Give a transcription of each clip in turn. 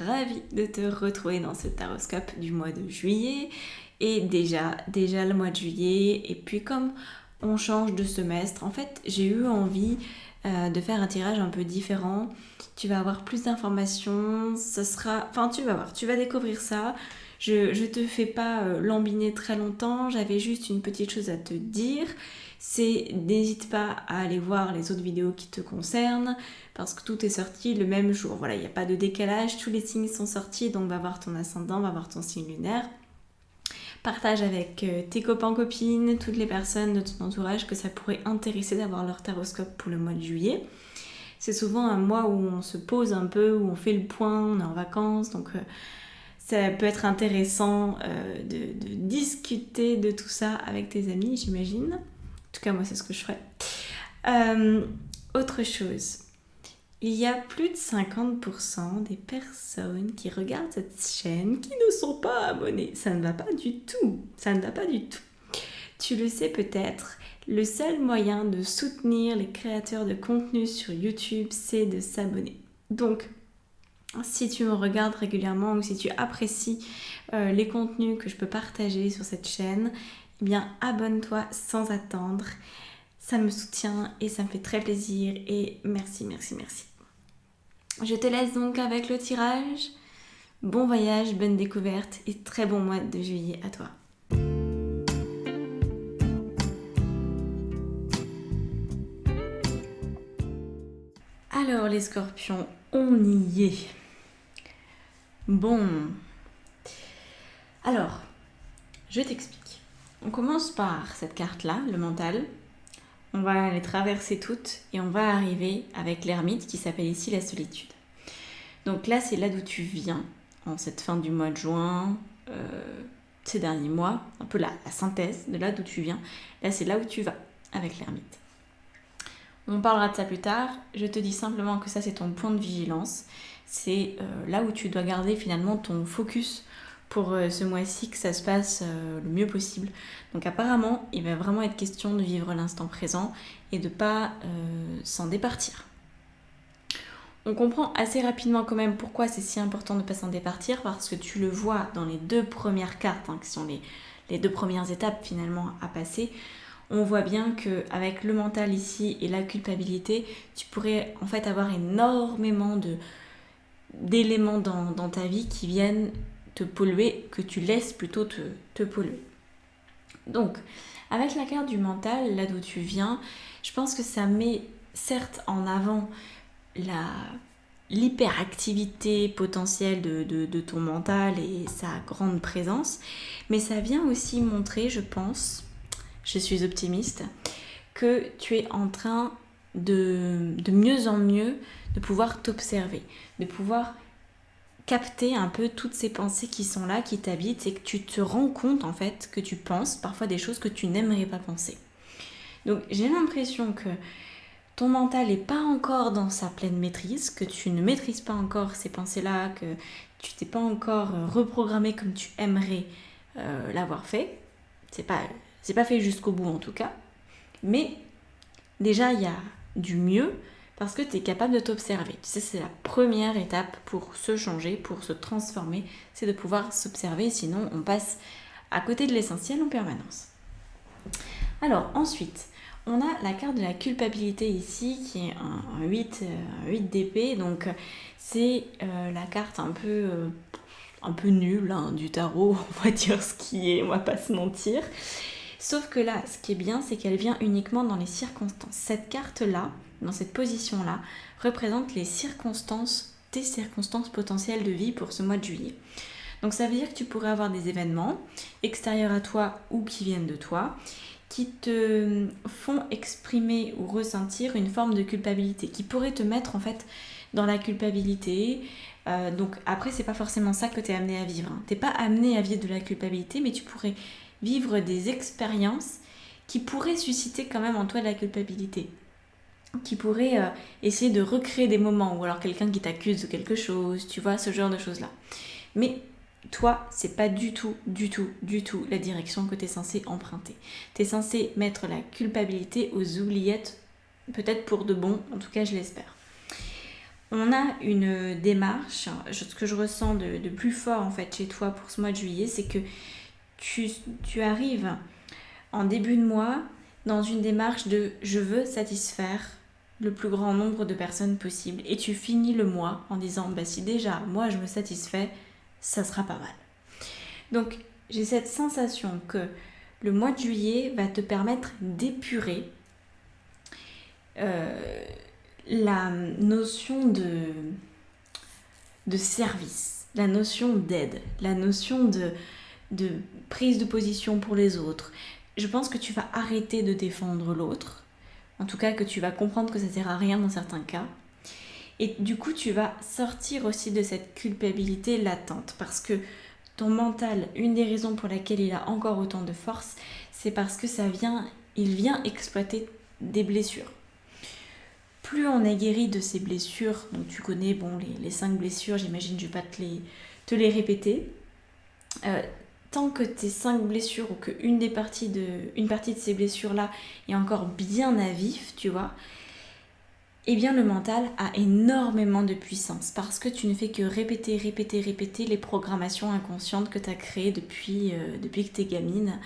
ravie de te retrouver dans ce taroscope du mois de juillet. Et déjà le mois de juillet, et puis comme on change de semestre, en fait j'ai eu envie de faire un tirage un peu différent. Tu vas avoir plus d'informations, tu vas voir, tu vas découvrir ça. Je te fais pas lambiner très longtemps, j'avais juste une petite chose à te dire. C'est n'hésite pas à aller voir les autres vidéos qui te concernent parce que tout est sorti le même jour. Voilà, il n'y a pas de décalage, tous les signes sont sortis, donc va voir ton ascendant, va voir ton signe lunaire. Partage avec tes copains, copines, toutes les personnes de ton entourage que ça pourrait intéresser d'avoir leur taroscope pour le mois de juillet. C'est souvent un mois où on se pose un peu, où on fait le point, on est en vacances, donc ça peut être intéressant de discuter de tout ça avec tes amis, j'imagine. En tout cas, moi, c'est ce que je ferais. Autre chose, il y a plus de 50% des personnes qui regardent cette chaîne qui ne sont pas abonnées. Ça ne va pas du tout. Ça ne va pas du tout. Tu le sais peut-être, le seul moyen de soutenir les créateurs de contenu sur YouTube, c'est de s'abonner. Donc, si tu me regardes régulièrement ou si tu apprécies les contenus que je peux partager sur cette chaîne, eh bien abonne-toi sans attendre. Ça me soutient et ça me fait très plaisir et merci. Je te laisse donc avec le tirage. Bon voyage, bonne découverte et très bon mois de juillet à toi. Alors les scorpions, on y est. Bon. Alors, je t'explique. On commence par cette carte-là, le mental. On va les traverser toutes et on va arriver avec l'ermite qui s'appelle ici la solitude. Donc là, c'est là d'où tu viens, en cette fin du mois de juin, ces derniers mois, un peu la synthèse de là d'où tu viens. Là, c'est là où tu vas avec l'ermite. On parlera de ça plus tard. Je te dis simplement que ça, c'est ton point de vigilance. C'est là où tu dois garder finalement ton focus pour ce mois-ci, que ça se passe le mieux possible. Donc apparemment, il va vraiment être question de vivre l'instant présent et de ne pas s'en départir. On comprend assez rapidement quand même pourquoi c'est si important de ne pas s'en départir, parce que tu le vois dans les deux premières cartes, qui sont les deux premières étapes finalement à passer. On voit bien qu'avec le mental ici et la culpabilité, tu pourrais en fait avoir énormément d'éléments dans ta vie qui viennent te polluer, que tu laisses plutôt te polluer. Donc, avec la carte du mental, là d'où tu viens, je pense que ça met certes en avant l'hyperactivité potentielle de ton mental et sa grande présence, mais ça vient aussi montrer, je pense, je suis optimiste, que tu es en train de mieux en mieux de pouvoir t'observer, de pouvoir capter un peu toutes ces pensées qui sont là, qui t'habitent, et que tu te rends compte en fait que tu penses parfois des choses que tu n'aimerais pas penser. Donc j'ai l'impression que ton mental n'est pas encore dans sa pleine maîtrise, que tu ne maîtrises pas encore ces pensées-là, que tu t'es pas encore reprogrammé comme tu aimerais l'avoir fait. C'est pas fait jusqu'au bout en tout cas. Mais déjà, il y a du mieux parce que tu es capable de t'observer. Tu sais, c'est la première étape pour se changer, pour se transformer, c'est de pouvoir s'observer, sinon on passe à côté de l'essentiel en permanence. Alors ensuite, on a la carte de la culpabilité ici, qui est un 8 d'épée, donc c'est la carte un peu nulle du tarot, on va dire ce qui est, on va pas se mentir. Sauf que là, ce qui est bien, c'est qu'elle vient uniquement dans les circonstances. Cette carte-là, dans cette position-là, représente les circonstances, tes circonstances potentielles de vie pour ce mois de juillet. Donc ça veut dire que tu pourrais avoir des événements extérieurs à toi ou qui viennent de toi, qui te font exprimer ou ressentir une forme de culpabilité, qui pourrait te mettre en fait dans la culpabilité. Donc après, c'est pas forcément ça que tu es amené à vivre. T'es pas amené à vivre de la culpabilité, mais tu pourrais vivre des expériences qui pourraient susciter quand même en toi de la culpabilité, qui pourraient essayer de recréer des moments, ou alors quelqu'un qui t'accuse de quelque chose, tu vois, ce genre de choses-là. Mais toi, c'est pas du tout la direction que tu es censé emprunter. Tu es censé mettre la culpabilité aux oubliettes, peut-être pour de bon, en tout cas je l'espère. on a une démarche, ce que je ressens de plus fort en fait chez toi pour ce mois de juillet, c'est que tu arrives en début de mois dans une démarche de je veux satisfaire le plus grand nombre de personnes possible. Et tu finis le mois en disant bah si déjà moi je me satisfais, ça sera pas mal. Donc j'ai cette sensation que le mois de juillet va te permettre d'épurer la notion de service, la notion d'aide, la notion de prise de position pour les autres. Je pense que tu vas arrêter de défendre l'autre, en tout cas que tu vas comprendre que ça ne sert à rien dans certains cas. Et du coup, tu vas sortir aussi de cette culpabilité latente parce que ton mental, une des raisons pour laquelle il a encore autant de force, c'est parce que il vient exploiter des blessures. Plus on est guéri de ces blessures, donc tu connais les 5 blessures, j'imagine je ne vais pas te les répéter, tant que tes 5 blessures ou qu'une partie de ces blessures-là est encore bien à vif, tu vois, eh bien le mental a énormément de puissance parce que tu ne fais que répéter les programmations inconscientes que tu as créées depuis que tu es gamine,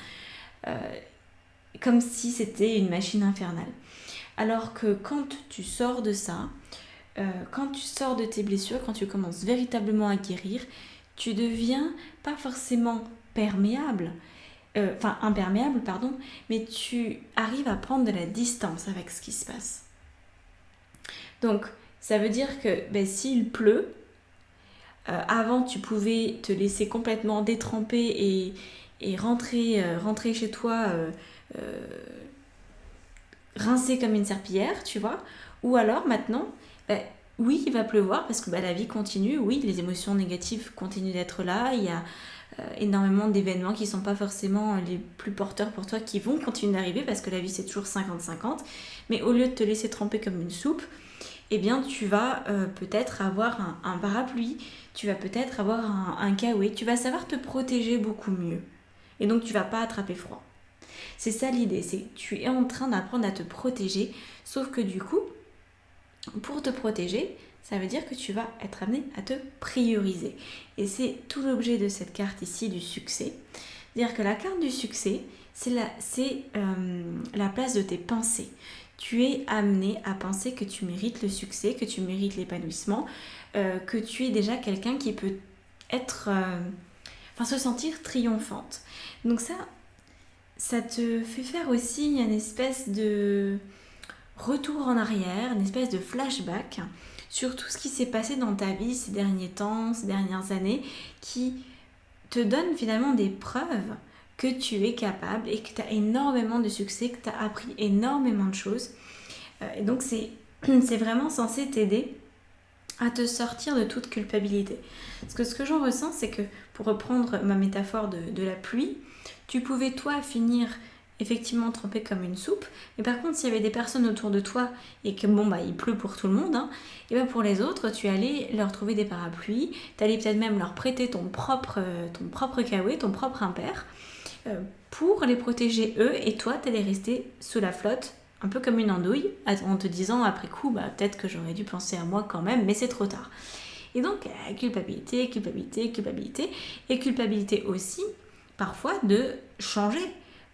comme si c'était une machine infernale. Alors que quand tu sors de ça, quand tu sors de tes blessures, quand tu commences véritablement à guérir, tu deviens pas forcément imperméable, mais tu arrives à prendre de la distance avec ce qui se passe. Donc, ça veut dire que s'il pleut, avant tu pouvais te laisser complètement détremper et rentrer chez toi rincé comme une serpillière, tu vois. Ou alors maintenant, oui, il va pleuvoir parce que la vie continue, oui, les émotions négatives continuent d'être là, il y a énormément d'événements qui ne sont pas forcément les plus porteurs pour toi qui vont continuer d'arriver parce que la vie c'est toujours 50-50, mais au lieu de te laisser tremper comme une soupe, eh bien tu vas peut-être avoir un parapluie, tu vas peut-être avoir un kawaii, tu vas savoir te protéger beaucoup mieux et donc tu vas pas attraper froid. C'est ça l'idée, c'est que tu es en train d'apprendre à te protéger, sauf que du coup, pour te protéger, ça veut dire que tu vas être amené à te prioriser. Et c'est tout l'objet de cette carte ici du succès. C'est-à-dire que la carte du succès, c'est la place de tes pensées. Tu es amené à penser que tu mérites le succès, que tu mérites l'épanouissement, que tu es déjà quelqu'un qui peut se sentir triomphante. Donc ça te fait faire aussi une espèce de retour en arrière, une espèce de flashback sur tout ce qui s'est passé dans ta vie ces derniers temps, ces dernières années, qui te donne finalement des preuves que tu es capable et que tu as énormément de succès, que tu as appris énormément de choses. Et donc c'est vraiment censé t'aider à te sortir de toute culpabilité. Parce que ce que j'en ressens, c'est que, pour reprendre ma métaphore de la pluie, tu pouvais toi finir effectivement trempé comme une soupe, mais par contre s'il y avait des personnes autour de toi et que il pleut pour tout le monde, et pour les autres tu allais leur trouver des parapluies, tu allais peut-être même leur prêter ton propre kawaii, ton propre impair, pour les protéger eux, et toi tu allais rester sous la flotte un peu comme une andouille en te disant après coup peut-être que j'aurais dû penser à moi quand même, mais c'est trop tard. Et donc culpabilité et culpabilité aussi parfois de changer.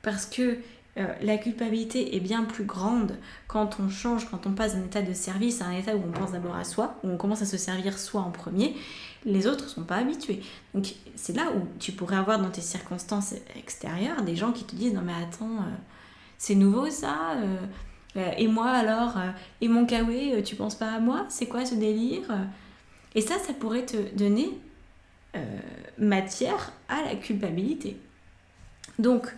Parce que la culpabilité est bien plus grande quand on change, quand on passe d'un état de service à un état où on pense d'abord à soi, où on commence à se servir soi en premier. Les autres ne sont pas habitués. Donc c'est là où tu pourrais avoir dans tes circonstances extérieures des gens qui te disent « Non mais attends, c'est nouveau ça et moi alors et mon kawaii, tu penses pas à moi? C'est quoi ce délire ?» Et ça pourrait te donner matière à la culpabilité. Donc,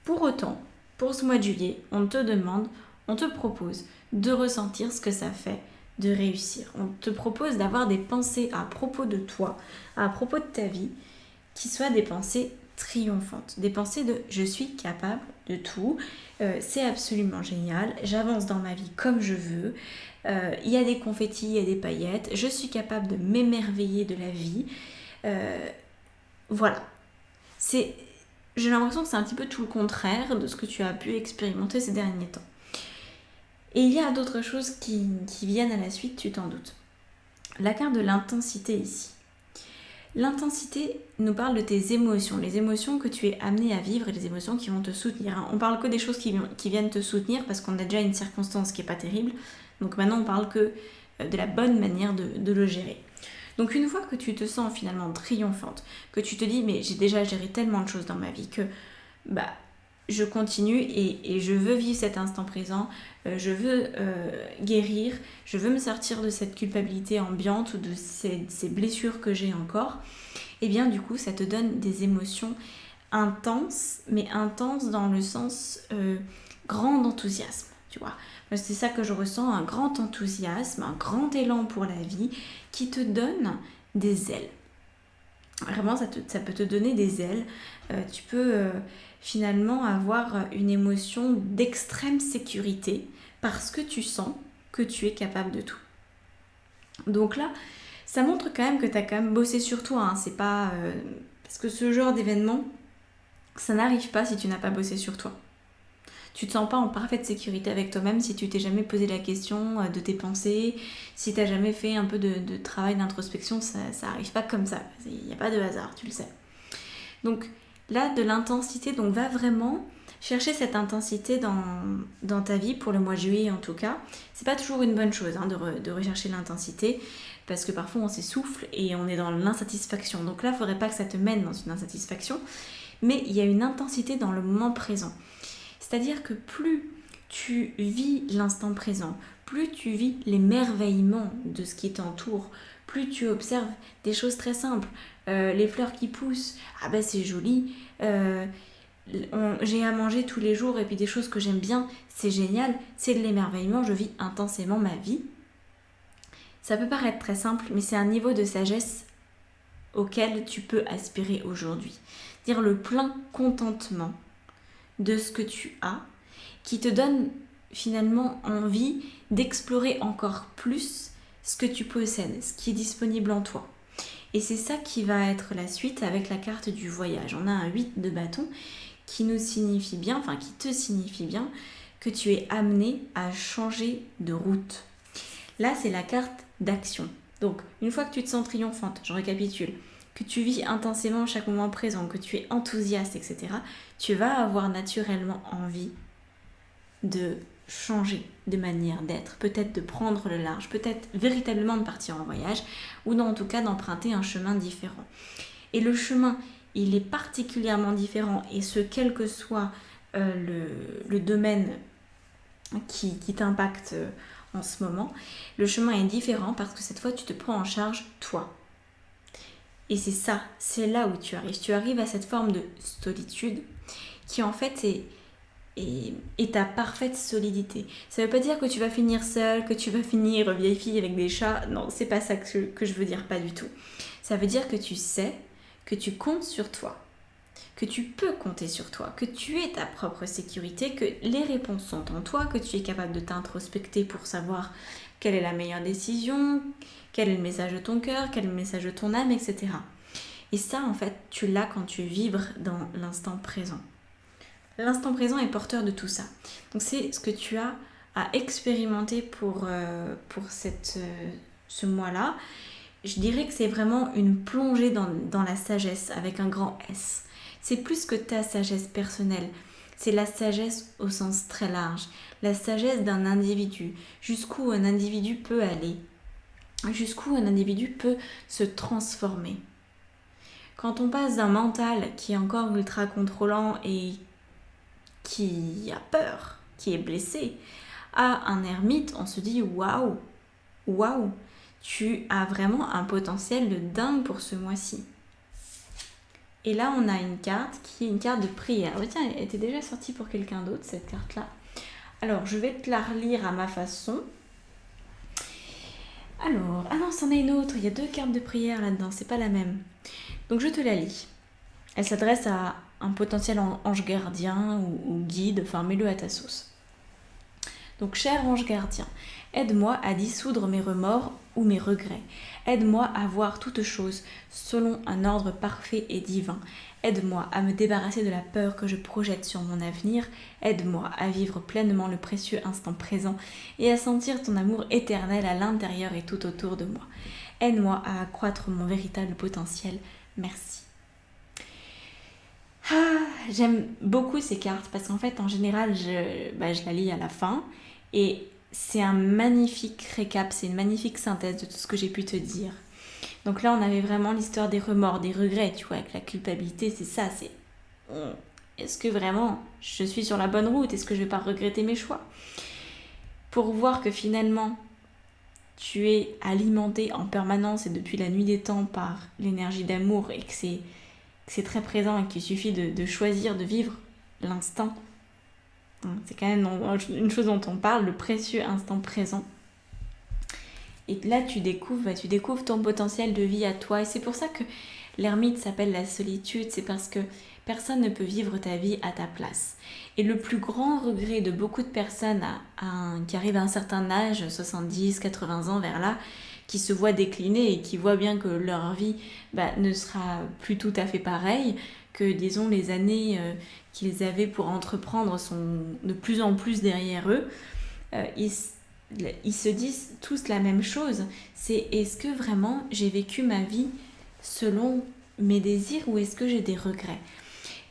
pour autant, pour ce mois de juillet, on te propose de ressentir ce que ça fait de réussir. On te propose d'avoir des pensées à propos de toi, à propos de ta vie, qui soient des pensées triomphantes, des pensées de « je suis capable de tout, c'est absolument génial, j'avance dans ma vie comme je veux, il y a des confettis, il y a des paillettes, je suis capable de m'émerveiller de la vie. » Voilà. J'ai l'impression que c'est un petit peu tout le contraire de ce que tu as pu expérimenter ces derniers temps. Et il y a d'autres choses qui viennent à la suite, tu t'en doutes. La carte de l'intensité ici. L'intensité nous parle de tes émotions, les émotions que tu es amené à vivre et les émotions qui vont te soutenir. On parle que des choses qui viennent te soutenir parce qu'on a déjà une circonstance qui n'est pas terrible. Donc maintenant on parle que de la bonne manière de le gérer. Donc une fois que tu te sens finalement triomphante, que tu te dis mais j'ai déjà géré tellement de choses dans ma vie que je continue et je veux vivre cet instant présent, je veux guérir, je veux me sortir de cette culpabilité ambiante ou de ces blessures que j'ai encore, et bien du coup ça te donne des émotions intenses, mais intenses dans le sens grand enthousiasme, tu vois. C'est ça que je ressens, un grand enthousiasme, un grand élan pour la vie qui te donne des ailes. Vraiment, ça peut te donner des ailes. Tu peux finalement avoir une émotion d'extrême sécurité parce que tu sens que tu es capable de tout. Donc là, ça montre quand même que tu as quand même bossé sur toi. Hein. C'est pas... parce que ce genre d'événement, ça n'arrive pas si tu n'as pas bossé sur toi. Tu te sens pas en parfaite sécurité avec toi-même si tu t'es jamais posé la question de tes pensées, si tu n'as jamais fait un peu de travail d'introspection, ça n'arrive pas comme ça. Il n'y a pas de hasard, tu le sais. Donc là, de l'intensité, donc va vraiment chercher cette intensité dans ta vie, pour le mois de juillet en tout cas. C'est pas toujours une bonne chose de rechercher l'intensité, parce que parfois on s'essouffle et on est dans l'insatisfaction. Donc là, il ne faudrait pas que ça te mène dans une insatisfaction, mais il y a une intensité dans le moment présent. C'est-à-dire que plus tu vis l'instant présent, plus tu vis l'émerveillement de ce qui t'entoure, plus tu observes des choses très simples. Les fleurs qui poussent, c'est joli. J'ai à manger tous les jours et puis des choses que j'aime bien, c'est génial. C'est de l'émerveillement, je vis intensément ma vie. Ça peut paraître très simple, mais c'est un niveau de sagesse auquel tu peux aspirer aujourd'hui. Dire le plein contentement de ce que tu as, qui te donne finalement envie d'explorer encore plus ce que tu possèdes, ce qui est disponible en toi. Et c'est ça qui va être la suite avec la carte du voyage. On a un 8 de bâton qui nous signifie bien, enfin qui te signifie bien que tu es amené à changer de route. Là, c'est la carte d'action. Donc, une fois que tu te sens triomphante, je récapitule, que tu vis intensément chaque moment présent, que tu es enthousiaste, etc., tu vas avoir naturellement envie de changer de manière d'être, peut-être de prendre le large, peut-être véritablement de partir en voyage, ou en tout cas d'emprunter un chemin différent. Et le chemin, il est particulièrement différent, et ce, quel que soit le domaine qui t'impacte en ce moment, le chemin est différent parce que cette fois, tu te prends en charge toi. Et c'est ça, c'est là où tu arrives. Tu arrives à cette forme de solitude qui en fait est ta parfaite solidité. Ça ne veut pas dire que tu vas finir seule, que tu vas finir vieille fille avec des chats. Non, c'est pas ça que je veux dire, pas du tout. Ça veut dire que tu sais que tu comptes sur toi, que tu peux compter sur toi, que tu es ta propre sécurité, que les réponses sont en toi, que tu es capable de t'introspecter pour savoir quelle est la meilleure décision, quel est le message de ton cœur, quel est le message de ton âme, etc. Et ça, en fait, tu l'as quand tu vibres dans l'instant présent. L'instant présent est porteur de tout ça. Donc c'est ce que tu as à expérimenter pour ce mois-là. Je dirais que c'est vraiment une plongée dans la sagesse avec un grand S. C'est plus que ta sagesse personnelle. C'est la sagesse au sens très large. La sagesse d'un individu. Jusqu'où un individu peut aller. Jusqu'où un individu peut se transformer. Quand on passe d'un mental qui est encore ultra contrôlant et qui a peur, qui est blessé, à un ermite, on se dit waouh, tu as vraiment un potentiel de dingue pour ce mois-ci. Et là, on a une carte qui est une carte de prière. Oh, tiens, elle était déjà sortie pour quelqu'un d'autre, cette carte-là. Alors, je vais te la relire à ma façon. Alors, ah non, c'en est une autre. Il y a 2 cartes de prière là-dedans, c'est pas la même. Donc, je te la lis. Elle s'adresse à un potentiel ange gardien ou guide, enfin, mets-le à ta sauce. Donc, cher ange gardien, aide-moi à dissoudre mes remords ou mes regrets. Aide-moi à voir toutes choses selon un ordre parfait et divin. Aide-moi à me débarrasser de la peur que je projette sur mon avenir. Aide-moi à vivre pleinement le précieux instant présent et à sentir ton amour éternel à l'intérieur et tout autour de moi. Aide-moi à accroître mon véritable potentiel. Merci. Ah, j'aime beaucoup ces cartes parce qu'en fait, en général, je la lis à la fin et c'est un magnifique récap, c'est une magnifique synthèse de tout ce que j'ai pu te dire. Donc là, on avait vraiment l'histoire des remords, des regrets, tu vois, avec la culpabilité, c'est ça, c'est... Est-ce que vraiment je suis sur la bonne route? Est-ce que je vais pas regretter mes choix? Pour voir que finalement, tu es alimenté en permanence et depuis la nuit des temps par l'énergie d'amour et que c'est très présent et qu'il suffit de choisir de vivre l'instant. C'est quand même une chose dont on parle, le précieux instant présent. Et là, tu découvres ton potentiel de vie à toi. Et c'est pour ça que l'ermite s'appelle la solitude. C'est parce que personne ne peut vivre ta vie à ta place. Et le plus grand regret de beaucoup de personnes qui arrivent à un certain âge, 70, 80 ans vers là, qui se voient décliner et qui voient bien que leur vie ne sera plus tout à fait pareille, que disons les années qu'ils avaient pour entreprendre sont de plus en plus derrière eux, ils se disent tous la même chose, c'est est-ce que vraiment j'ai vécu ma vie selon mes désirs ou est-ce que j'ai des regrets?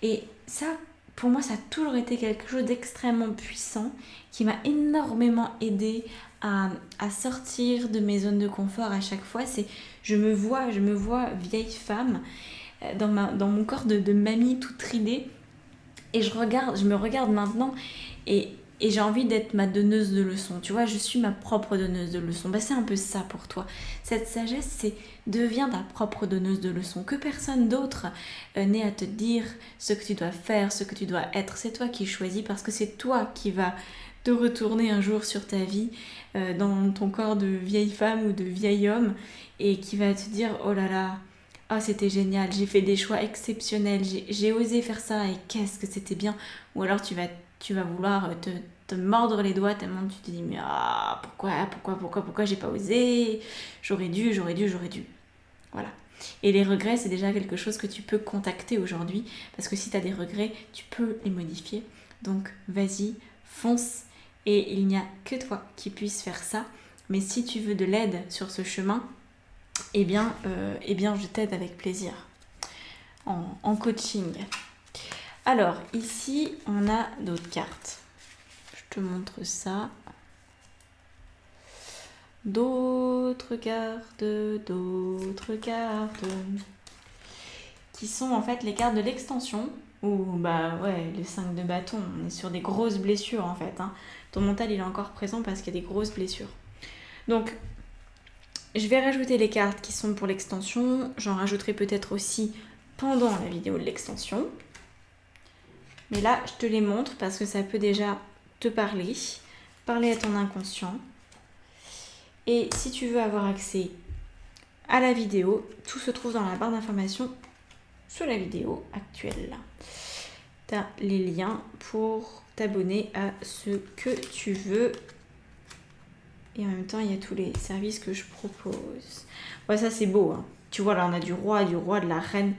Et ça, pour moi, ça a toujours été quelque chose d'extrêmement puissant qui m'a énormément aidée à sortir de mes zones de confort à chaque fois. C'est je me vois vieille femme dans mon corps de mamie toute ridée et je me regarde maintenant et j'ai envie d'être ma donneuse de leçons. Tu vois, je suis ma propre donneuse de leçons. C'est un peu ça pour toi. Cette sagesse, c'est deviens ta propre donneuse de leçons. Que personne d'autre n'ait à te dire ce que tu dois faire, ce que tu dois être. C'est toi qui choisis parce que c'est toi qui vas te retourner un jour sur ta vie dans ton corps de vieille femme ou de vieil homme et qui va te dire oh là là, oh c'était génial, j'ai fait des choix exceptionnels, j'ai osé faire ça et qu'est-ce que c'était bien. Ou alors tu vas vouloir te mordre les doigts tellement tu te dis mais pourquoi j'ai pas osé, j'aurais dû. Voilà. Et les regrets, c'est déjà quelque chose que tu peux contacter aujourd'hui parce que si tu as des regrets, tu peux les modifier. Donc vas-y, fonce et il n'y a que toi qui puisse faire ça. Mais si tu veux de l'aide sur ce chemin, eh bien je t'aide avec plaisir en coaching. Alors, ici, on a d'autres cartes. Je te montre ça. D'autres cartes. Qui sont en fait les cartes de l'extension. Ou, les 5 de bâton. On est sur des grosses blessures, en fait. Ton mental, il est encore présent parce qu'il y a des grosses blessures. Donc, je vais rajouter les cartes qui sont pour l'extension. J'en rajouterai peut-être aussi pendant la vidéo de l'extension. Mais là, je te les montre parce que ça peut déjà te parler à ton inconscient. Et si tu veux avoir accès à la vidéo, tout se trouve dans la barre d'informations sur la vidéo actuelle. Tu as les liens pour t'abonner à ce que tu veux. Et en même temps, il y a tous les services que je propose. Ouais, ça c'est beau. Tu vois, là, on a du roi, de la reine.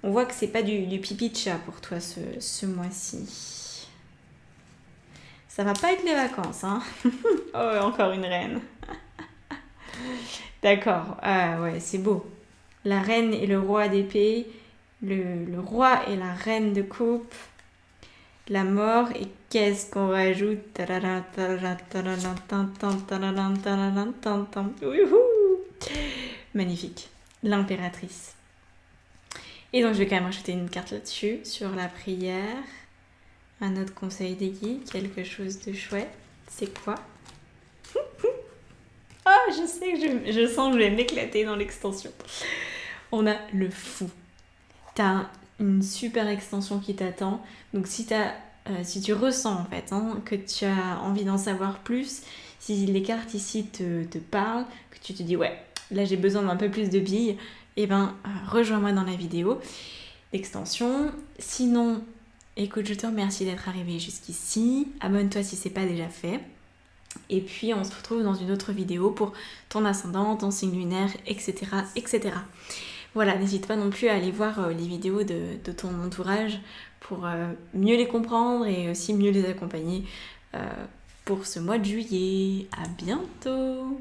On voit que c'est pas du pipi de chat pour toi ce mois-ci. Ça va pas être les vacances, Oh, encore une reine. D'accord. Ah ouais, c'est beau. La reine et le roi d'épée, le roi et la reine de coupe, la mort et qu'est-ce qu'on rajoute? Magnifique. L'impératrice. Et donc je vais quand même rajouter une carte là-dessus, sur la prière. Un autre conseil des guides, quelque chose de chouette. C'est quoi? Ah, je sais que je sens que je vais m'éclater dans l'extension. On a le fou. T'as une super extension qui t'attend. Donc si tu ressens en fait que tu as envie d'en savoir plus, si les cartes ici te parlent, que tu te dis ouais, là j'ai besoin d'un peu plus de billes, rejoins-moi dans la vidéo d'extension. Sinon, écoute, je te remercie d'être arrivé jusqu'ici. Abonne-toi si c'est pas déjà fait. Et puis on se retrouve dans une autre vidéo pour ton ascendant, ton signe lunaire, etc. etc. Voilà, n'hésite pas non plus à aller voir les vidéos de ton entourage pour mieux les comprendre et aussi mieux les accompagner pour ce mois de juillet. À bientôt!